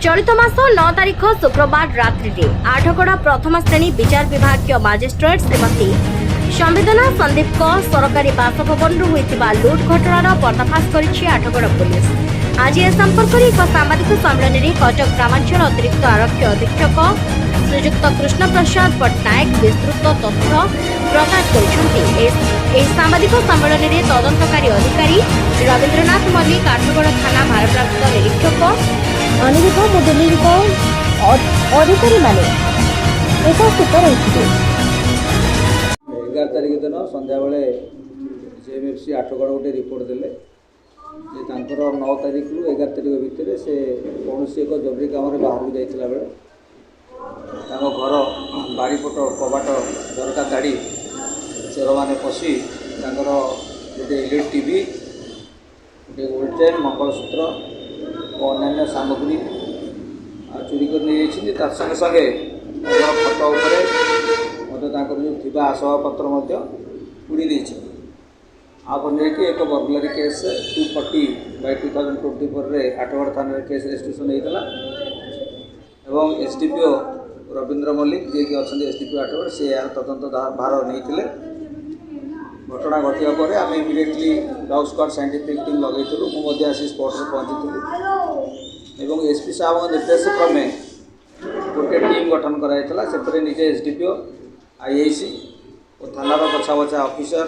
चलित मास 9 तारिख शुक्रवार रात्रि आठगड़ प्रथम श्रेणी विचार विभाग मजिस्ट्रेट श्रीमती संवेदना संदीप सरकारी बासभवन होता लुट घटनार पर्दाफाश कर आठगड़ पुलिस आज ए संपर्क में एक सांबादिक सम्मेलन में कटक ग्रामांचल अतिरिक्त आरक्षी अधीक्षक श्रीजुक्त कृष्ण प्रसाद पट्टनायक विस्तृत तथ्य प्रकाश कर सांबादिक सम्मेलन में तदंतकारी अधिकारी रवींद्रनाथ मल्लिक आठगड़ थाना भारप्राप्त निरीक्षक अनिरुद्ध मुदलिक अधिकारी माने उपस्थित रही 11 तारिख दिन संध्या बेले जेएमएफसी आठगड़ गोटे रिपोर्ट देले जे तांकर 9 तारिख रु 11 तारिख भितर से कौन एक जरूरी काम बाहर जाइला बेले घर बाड़ीपट कबाट झरका काढ़ी चोर मैंने पशि गोटे एलईडी टीवी गोटे गोल्ड चेन मंगलसूत्र और अन्य सामग्री चोरी कर नहीं तार संगे संगे फटो जो थी आसवाबपत्र उड़ी देती आप एक बर्गलारी केस 240/2024 आठगड़ थाना केस रजिस्ट्रेशन होता एवं एसडीपीओ रवींद्र मल्लिक जी कि अच्छा एसडीपीओ आठगड़ से यार तदंत भार नहीं घटना घटा पर आम immediately dog squad scientific team लगेलु मुझे आसी स्पॉट में पहुंची एवं एसपी साहब निर्देश क्रमे गोटे टीम गठन कराइला से निजे एसडीपीओ आईआईसी और थानार बछा बछा ऑफिसर और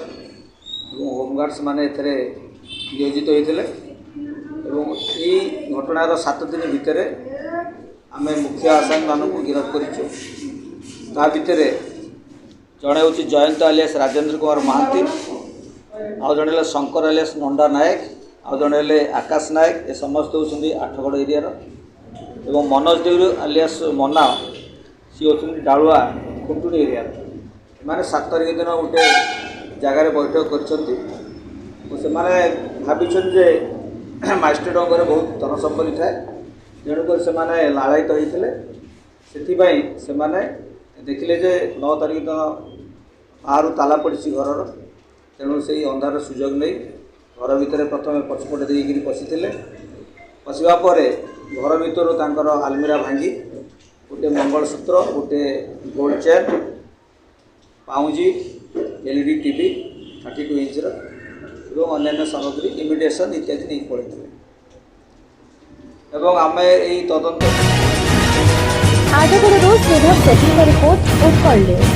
होमगार्ड्स माने नियोजित होते घटनार 7 दिन भितर आम मुख्य आसामी मानक गिरफ्त कर भितर जड़े हूँ जयंत आलियास राजेंद्र कुमार महांती आउ जड़े शंकर आलियास नंदा नायक आउ जड़े आकाश नायक ए समस्त होती आठगड़ एरिया एवं मनोज देव आलियास मना सी होती डालुआ खुंटुणी एरिया मैंने 7 तारिख दिन गोटे जगार बैठक कर भावी मजिस्ट्रेट बहुत धन संपत्ति थाए तेणुक से लालायित होते से देखिले जे 9 तारिख दिन बाहर ताला पड़ी घर तेणु से अंधार सुजोग नहीं घर भितर प्रथम पछपटे देकर पशिले पशिवा घर भर आलमीरा भांगी गोटे मंगलसूत्र गोटे गोल्ड चेन पाउंजी एलईडी टीवी 32 इंचर और अन्य सामग्री इमिटेशन इत्यादि नहीं पड़े एवं आम यही तदंत आठगड़ श्रीधर सेठी रिपोर्ट उत्कल न्यूज।